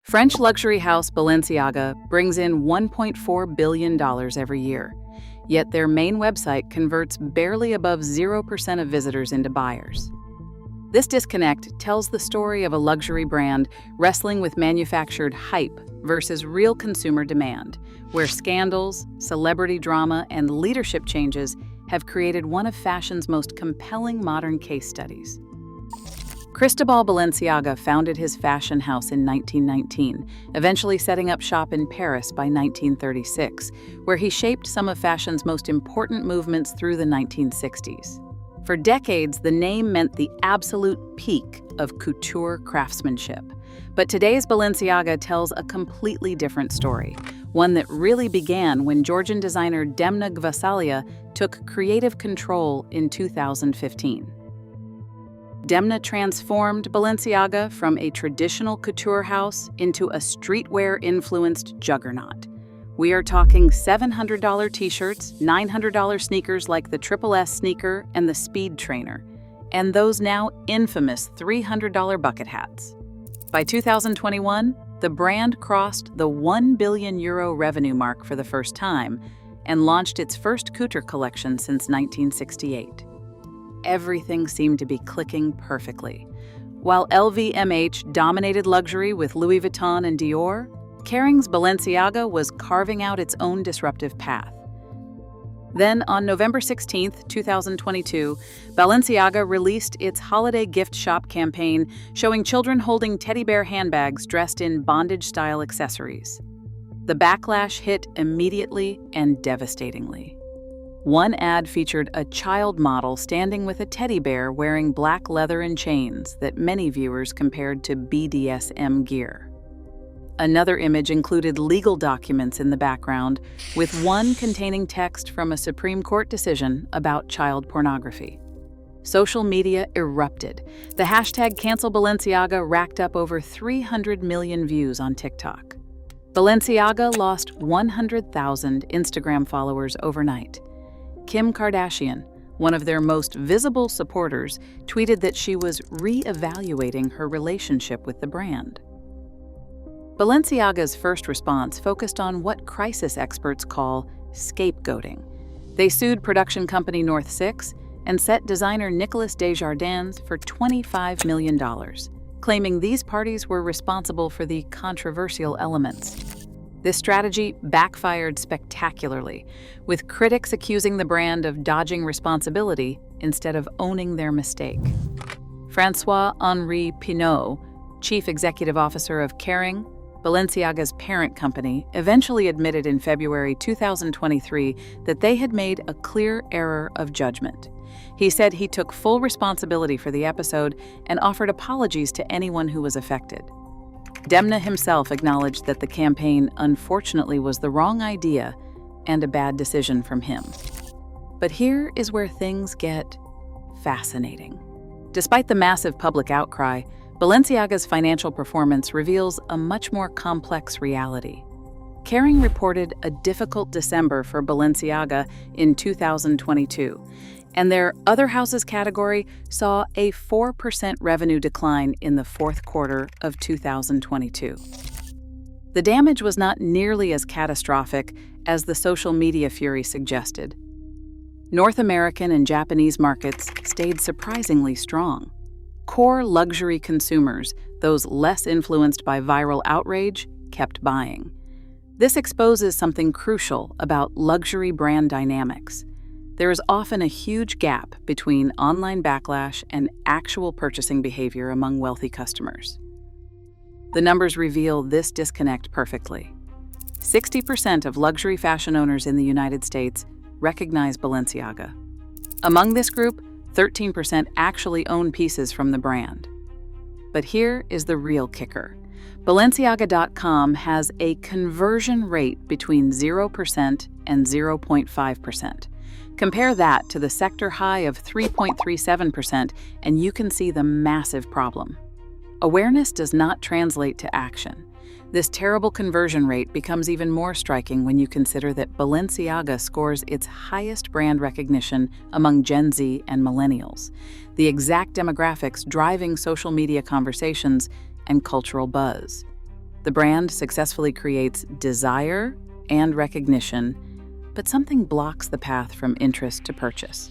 French luxury house Balenciaga brings in $1.4 billion every year, yet their main website converts barely above 0% of visitors into buyers. This disconnect tells the story of a luxury brand wrestling with manufactured hype versus real consumer demand, where scandals, celebrity drama, and leadership changes have created one of fashion's most compelling modern case studies. Cristobal Balenciaga founded his fashion house in 1919, eventually setting up shop in Paris by 1936, where he shaped some of fashion's most important movements through the 1960s. For decades, the name meant the absolute peak of couture craftsmanship. But today's Balenciaga tells a completely different story, one that really began when Georgian designer Demna Gvasalia took creative control in 2015. Demna transformed Balenciaga from a traditional couture house into a streetwear-influenced juggernaut. We are talking $700 t-shirts, $900 sneakers like the Triple S sneaker and the Speed Trainer, and those now infamous $300 bucket hats. By 2021, the brand crossed the €1 billion revenue mark for the first time and launched its first couture collection since 1968. Everything seemed to be clicking perfectly. While LVMH dominated luxury with Louis Vuitton and Dior, Kering's Balenciaga was carving out its own disruptive path. Then, on November 16, 2022, Balenciaga released its holiday gift shop campaign showing children holding teddy bear handbags dressed in bondage-style accessories. The backlash hit immediately and devastatingly. One ad featured a child model standing with a teddy bear wearing black leather and chains that many viewers compared to BDSM gear. Another image included legal documents in the background, with one containing text from a Supreme Court decision about child pornography. Social media erupted. The hashtag #CancelBalenciaga racked up over 300 million views on TikTok. Balenciaga lost 100,000 Instagram followers overnight. Kim Kardashian, one of their most visible supporters, tweeted that she was re-evaluating her relationship with the brand. Balenciaga's first response focused on what crisis experts call scapegoating. They sued production company North 6 and set designer Nicolas Desjardins for $25 million, claiming these parties were responsible for the controversial elements. This strategy backfired spectacularly, with critics accusing the brand of dodging responsibility instead of owning their mistake. François-Henri Pinault, chief executive officer of Kering, Balenciaga's parent company, eventually admitted in February 2023 that they had made a clear error of judgment. He said he took full responsibility for the episode and offered apologies to anyone who was affected. Demna himself acknowledged that the campaign unfortunately was the wrong idea and a bad decision from him. But here is where things get fascinating. Despite the massive public outcry, Balenciaga's financial performance reveals a much more complex reality. Kering reported a difficult December for Balenciaga in 2022, and their Other Houses category saw a 4% revenue decline in the fourth quarter of 2022. The damage was not nearly as catastrophic as the social media fury suggested. North American and Japanese markets stayed surprisingly strong. Core luxury consumers, those less influenced by viral outrage, kept buying. This exposes something crucial about luxury brand dynamics. There is often a huge gap between online backlash and actual purchasing behavior among wealthy customers. The numbers reveal this disconnect perfectly. 60% of luxury fashion owners in the United States recognize Balenciaga. Among this group, 13% actually own pieces from the brand. But here is the real kicker. Balenciaga.com has a conversion rate between 0% and 0.5%. Compare that to the sector high of 3.37%, and you can see the massive problem. Awareness does not translate to action. This terrible conversion rate becomes even more striking when you consider that Balenciaga scores its highest brand recognition among Gen Z and millennials, the exact demographics driving social media conversations and cultural buzz. The brand successfully creates desire and recognition, but something blocks the path from interest to purchase.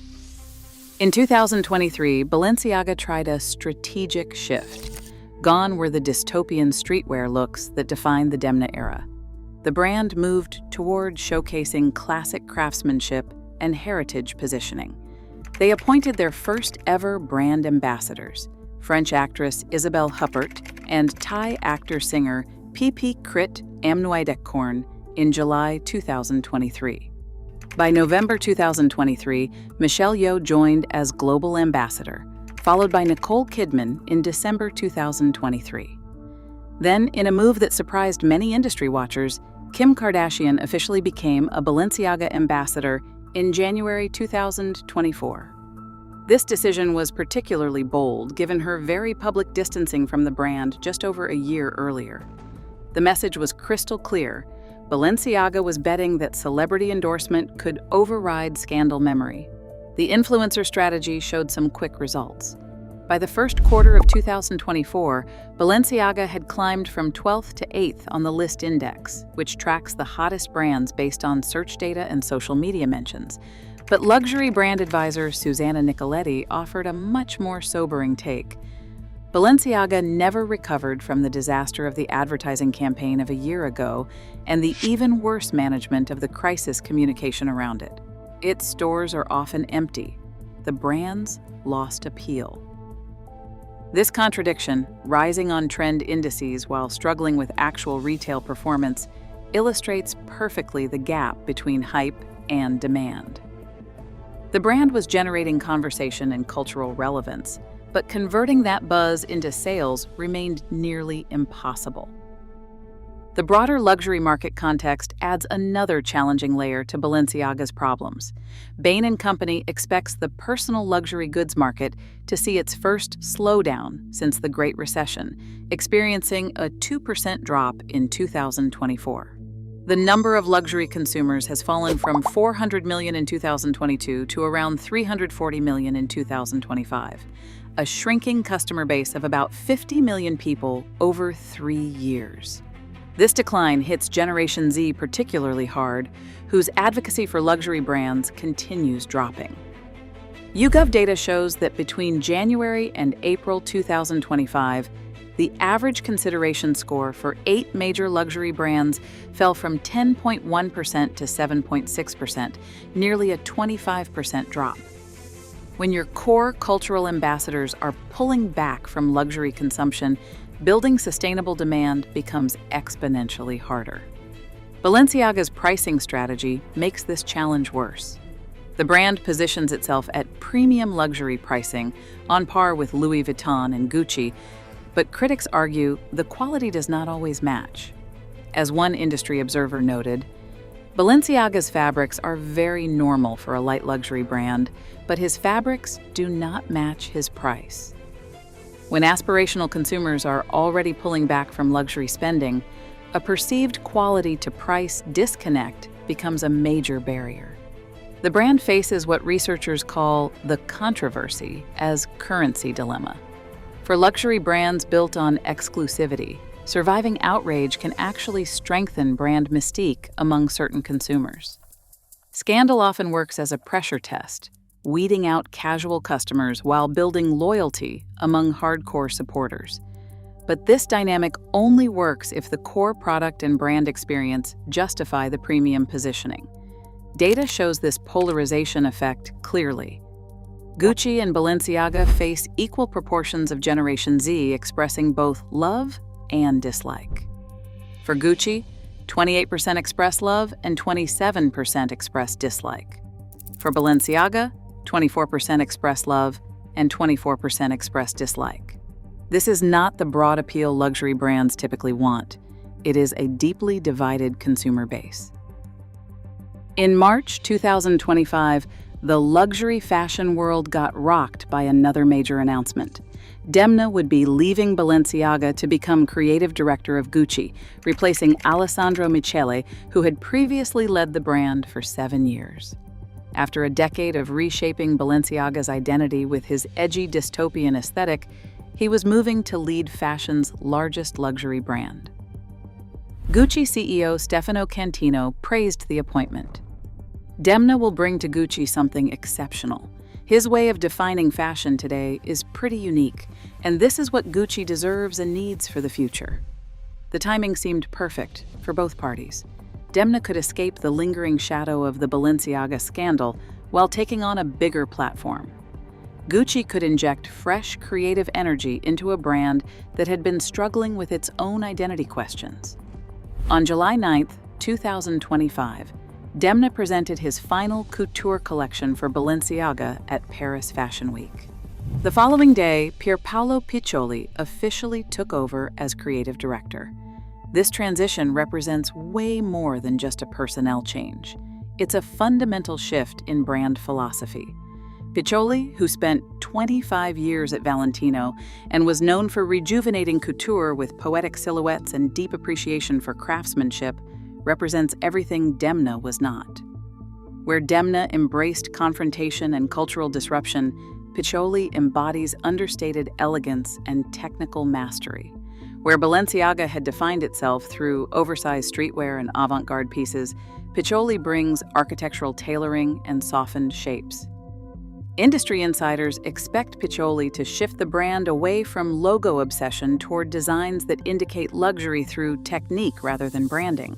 In 2023, Balenciaga tried a strategic shift. Gone were the dystopian streetwear looks that defined the Demna era. The brand moved toward showcasing classic craftsmanship and heritage positioning. They appointed their first ever brand ambassadors, French actress Isabelle Huppert and Thai actor-singer P.P. Krit Amnoidekkorn in July 2023. By November 2023, Michelle Yeoh joined as global ambassador, followed by Nicole Kidman in December 2023. Then, in a move that surprised many industry watchers, Kim Kardashian officially became a Balenciaga ambassador in January 2024. This decision was particularly bold given her very public distancing from the brand just over a year earlier. The message was crystal clear. Balenciaga was betting that celebrity endorsement could override scandal memory. The influencer strategy showed some quick results. By the first quarter of 2024, Balenciaga had climbed from 12th to 8th on the list index, which tracks the hottest brands based on search data and social media mentions. But luxury brand advisor Susanna Nicoletti offered a much more sobering take. Balenciaga never recovered from the disaster of the advertising campaign of a year ago and the even worse management of the crisis communication around it. Its stores are often empty. The brands lost appeal. This contradiction, rising on trend indices while struggling with actual retail performance, illustrates perfectly the gap between hype and demand. The brand was generating conversation and cultural relevance, but converting that buzz into sales remained nearly impossible. The broader luxury market context adds another challenging layer to Balenciaga's problems. Bain Company expects the personal luxury goods market to see its first slowdown since the Great Recession, experiencing a 2% drop in 2024. The number of luxury consumers has fallen from 400 million in 2022 to around 340 million in 2025, a shrinking customer base of about 50 million people over 3 years. This decline hits Generation Z particularly hard, whose advocacy for luxury brands continues dropping. YouGov data shows that between January and April 2025, the average consideration score for 8 major luxury brands fell from 10.1% to 7.6%, nearly a 25% drop. When your core cultural ambassadors are pulling back from luxury consumption, building sustainable demand becomes exponentially harder. Balenciaga's pricing strategy makes this challenge worse. The brand positions itself at premium luxury pricing, on par with Louis Vuitton and Gucci, but critics argue the quality does not always match. As one industry observer noted, Balenciaga's fabrics are very normal for a light luxury brand, but his fabrics do not match his price. When aspirational consumers are already pulling back from luxury spending, a perceived quality-to-price disconnect becomes a major barrier. The brand faces what researchers call the controversy as currency dilemma. For luxury brands built on exclusivity, surviving outrage can actually strengthen brand mystique among certain consumers. Scandal often works as a pressure test, weeding out casual customers while building loyalty among hardcore supporters. But this dynamic only works if the core product and brand experience justify the premium positioning. Data shows this polarization effect clearly. Gucci and Balenciaga face equal proportions of Generation Z expressing both love and dislike. For Gucci, 28% express love and 27% express dislike. For Balenciaga, 24% express love and 24% express dislike. This is not the broad appeal luxury brands typically want. It is a deeply divided consumer base. In March 2025, the luxury fashion world got rocked by another major announcement. Demna would be leaving Balenciaga to become creative director of Gucci, replacing Alessandro Michele, who had previously led the brand for 7 years. After a decade of reshaping Balenciaga's identity with his edgy dystopian aesthetic, he was moving to lead fashion's largest luxury brand. Gucci CEO Stefano Cantino praised the appointment. Demna will bring to Gucci something exceptional. His way of defining fashion today is pretty unique, and this is what Gucci deserves and needs for the future. The timing seemed perfect for both parties. Demna could escape the lingering shadow of the Balenciaga scandal while taking on a bigger platform. Gucci could inject fresh, creative energy into a brand that had been struggling with its own identity questions. On July 9, 2025, Demna presented his final couture collection for Balenciaga at Paris Fashion Week. The following day, Pierpaolo Piccioli officially took over as creative director. This transition represents way more than just a personnel change. It's a fundamental shift in brand philosophy. Piccioli, who spent 25 years at Valentino and was known for rejuvenating couture with poetic silhouettes and deep appreciation for craftsmanship, represents everything Demna was not. Where Demna embraced confrontation and cultural disruption, Piccioli embodies understated elegance and technical mastery. Where Balenciaga had defined itself through oversized streetwear and avant-garde pieces, Piccioli brings architectural tailoring and softened shapes. Industry insiders expect Piccioli to shift the brand away from logo obsession toward designs that indicate luxury through technique rather than branding.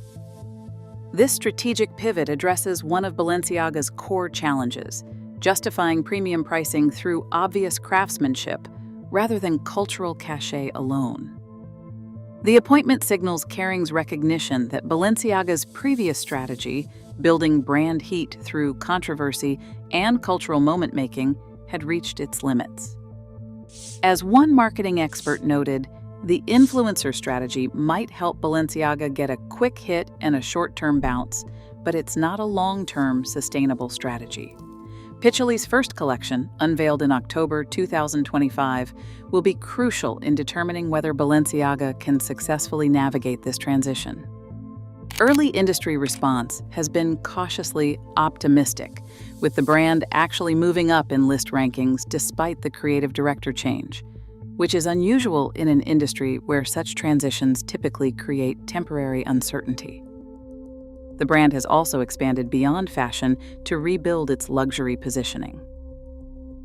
This strategic pivot addresses one of Balenciaga's core challenges, justifying premium pricing through obvious craftsmanship rather than cultural cachet alone. The appointment signals Kering's recognition that Balenciaga's previous strategy, building brand heat through controversy and cultural moment-making, had reached its limits. As one marketing expert noted, the influencer strategy might help Balenciaga get a quick hit and a short-term bounce, but it's not a long-term, sustainable strategy. Piccioli's first collection, unveiled in October 2025, will be crucial in determining whether Balenciaga can successfully navigate this transition. Early industry response has been cautiously optimistic, with the brand actually moving up in list rankings despite the creative director change, which is unusual in an industry where such transitions typically create temporary uncertainty. The brand has also expanded beyond fashion to rebuild its luxury positioning.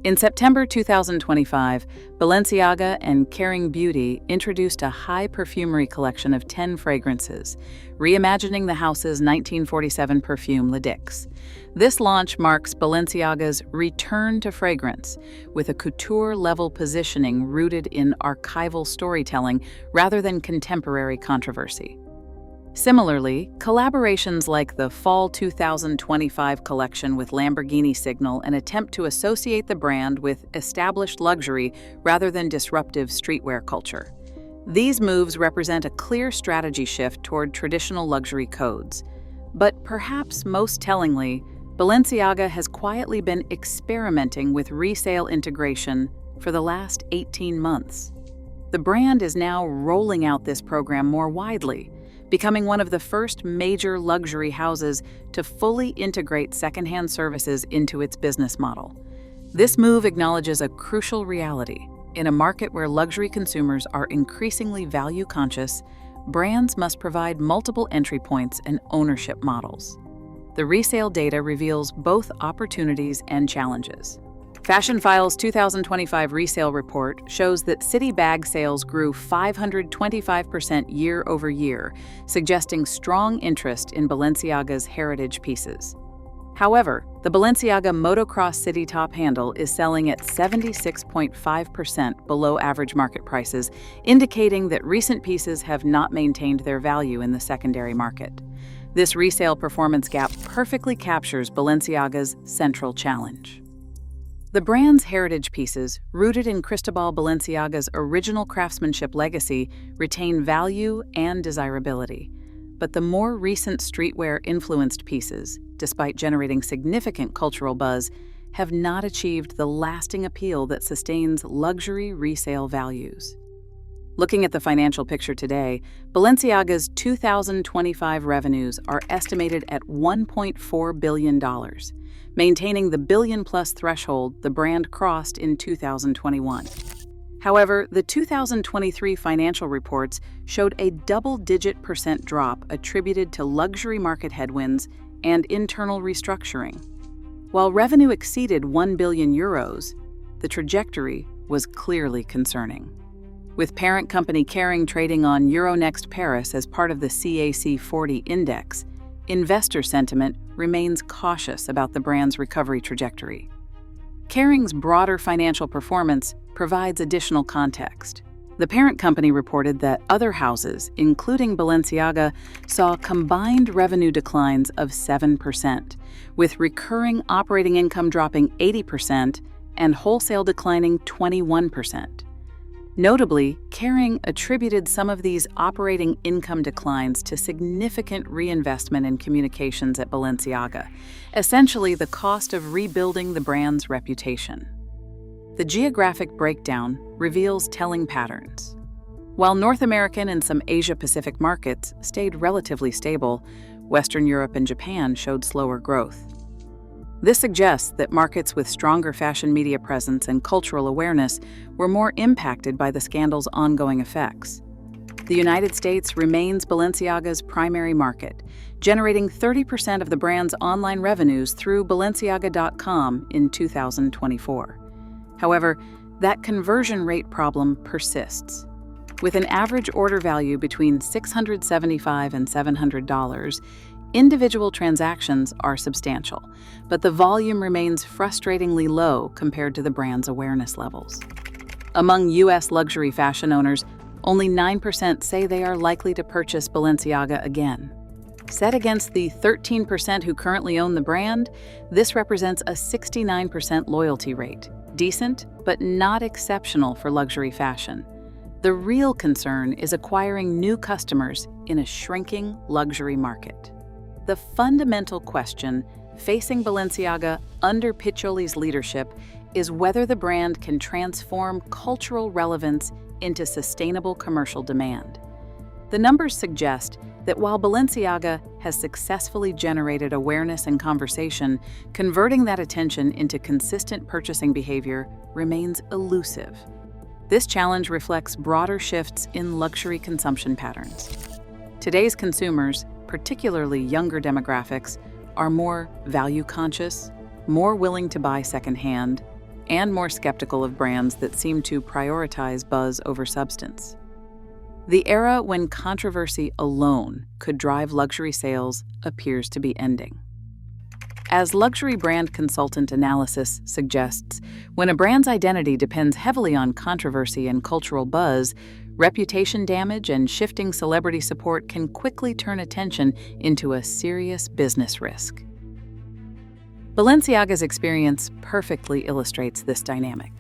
In September 2025, Balenciaga and Kering Beauty introduced a high perfumery collection of 10 fragrances, reimagining the house's 1947 perfume LeadIQ. This launch marks Balenciaga's return to fragrance, with a couture-level positioning rooted in archival storytelling rather than contemporary controversy. Similarly, collaborations like the Fall 2025 collection with Lamborghini signal an attempt to associate the brand with established luxury rather than disruptive streetwear culture. These moves represent a clear strategy shift toward traditional luxury codes. But perhaps most tellingly, Balenciaga has quietly been experimenting with resale integration for the last 18 months. The brand is now rolling out this program more widely, becoming one of the first major luxury houses to fully integrate secondhand services into its business model. This move acknowledges a crucial reality. In a market where luxury consumers are increasingly value-conscious, brands must provide multiple entry points and ownership models. The resale data reveals both opportunities and challenges. Fashion File's 2025 resale report shows that city bag sales grew 525% year over year, suggesting strong interest in Balenciaga's heritage pieces. However, the Balenciaga Motocross City Top handle is selling at 76.5% below average market prices, indicating that recent pieces have not maintained their value in the secondary market. This resale performance gap perfectly captures Balenciaga's central challenge. The brand's heritage pieces, rooted in Cristobal Balenciaga's original craftsmanship legacy, retain value and desirability. But the more recent streetwear-influenced pieces, despite generating significant cultural buzz, have not achieved the lasting appeal that sustains luxury resale values. Looking at the financial picture today, Balenciaga's 2025 revenues are estimated at $1.4 billion, maintaining the billion-plus threshold the brand crossed in 2021. However, the 2023 financial reports showed a double-digit % drop attributed to luxury market headwinds and internal restructuring. While revenue exceeded €1 billion, the trajectory was clearly concerning. With parent company Kering trading on Euronext Paris as part of the CAC 40 index, investor sentiment remains cautious about the brand's recovery trajectory. Kering's broader financial performance provides additional context. The parent company reported that other houses, including Balenciaga, saw combined revenue declines of 7%, with recurring operating income dropping 80% and wholesale declining 21%. Notably, Kering attributed some of these operating income declines to significant reinvestment in communications at Balenciaga, essentially the cost of rebuilding the brand's reputation. The geographic breakdown reveals telling patterns. While North American and some Asia-Pacific markets stayed relatively stable, Western Europe and Japan showed slower growth. This suggests that markets with stronger fashion media presence and cultural awareness were more impacted by the scandal's ongoing effects. The United States remains Balenciaga's primary market, generating 30% of the brand's online revenues through Balenciaga.com in 2024. However, that conversion rate problem persists. With an average order value between $675 and $700, individual transactions are substantial, but the volume remains frustratingly low compared to the brand's awareness levels. Among U.S. luxury fashion owners, only 9% say they are likely to purchase Balenciaga again. Set against the 13% who currently own the brand, this represents a 69% loyalty rate. Decent, but not exceptional for luxury fashion. The real concern is acquiring new customers in a shrinking luxury market. The fundamental question facing Balenciaga under Piccioli's leadership is whether the brand can transform cultural relevance into sustainable commercial demand. The numbers suggest that while Balenciaga has successfully generated awareness and conversation, converting that attention into consistent purchasing behavior remains elusive. This challenge reflects broader shifts in luxury consumption patterns. Today's consumers, particularly younger demographics, are more value-conscious, more willing to buy secondhand, and more skeptical of brands that seem to prioritize buzz over substance. The era when controversy alone could drive luxury sales appears to be ending. As luxury brand consultant analysis suggests, when a brand's identity depends heavily on controversy and cultural buzz, reputation damage and shifting celebrity support can quickly turn attention into a serious business risk. Balenciaga's experience perfectly illustrates this dynamic.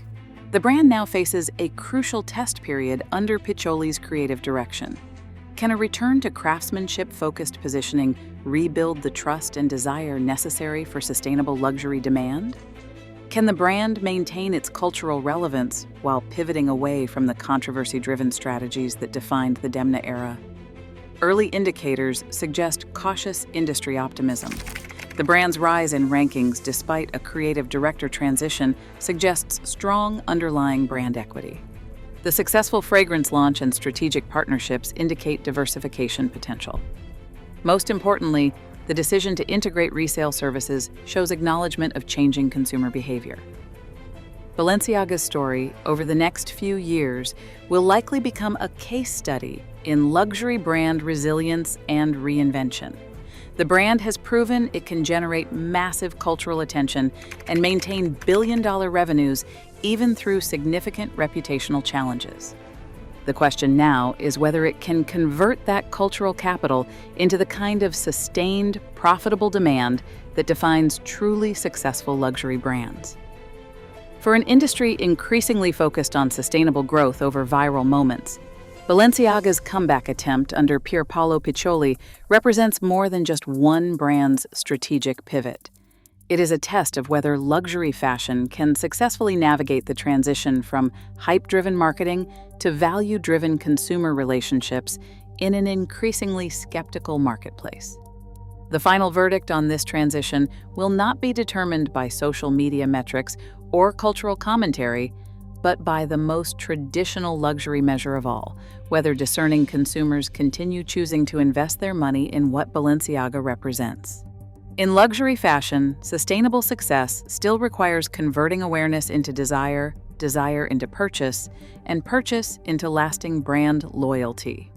The brand now faces a crucial test period under Piccioli's creative direction. Can a return to craftsmanship-focused positioning rebuild the trust and desire necessary for sustainable luxury demand? Can the brand maintain its cultural relevance while pivoting away from the controversy-driven strategies that defined the Demna era? Early indicators suggest cautious industry optimism. The brand's rise in rankings despite a creative director transition suggests strong underlying brand equity. The successful fragrance launch and strategic partnerships indicate diversification potential. Most importantly, the decision to integrate resale services shows acknowledgement of changing consumer behavior. Balenciaga's story over the next few years will likely become a case study in luxury brand resilience and reinvention. The brand has proven it can generate massive cultural attention and maintain billion-dollar revenues even through significant reputational challenges. The question now is whether it can convert that cultural capital into the kind of sustained, profitable demand that defines truly successful luxury brands. For an industry increasingly focused on sustainable growth over viral moments, Balenciaga's comeback attempt under Pierpaolo Piccioli represents more than just one brand's strategic pivot. It is a test of whether luxury fashion can successfully navigate the transition from hype-driven marketing to value-driven consumer relationships in an increasingly skeptical marketplace. The final verdict on this transition will not be determined by social media metrics or cultural commentary, but by the most traditional luxury measure of all, whether discerning consumers continue choosing to invest their money in what Balenciaga represents. In luxury fashion, sustainable success still requires converting awareness into desire, desire into purchase, and purchase into lasting brand loyalty.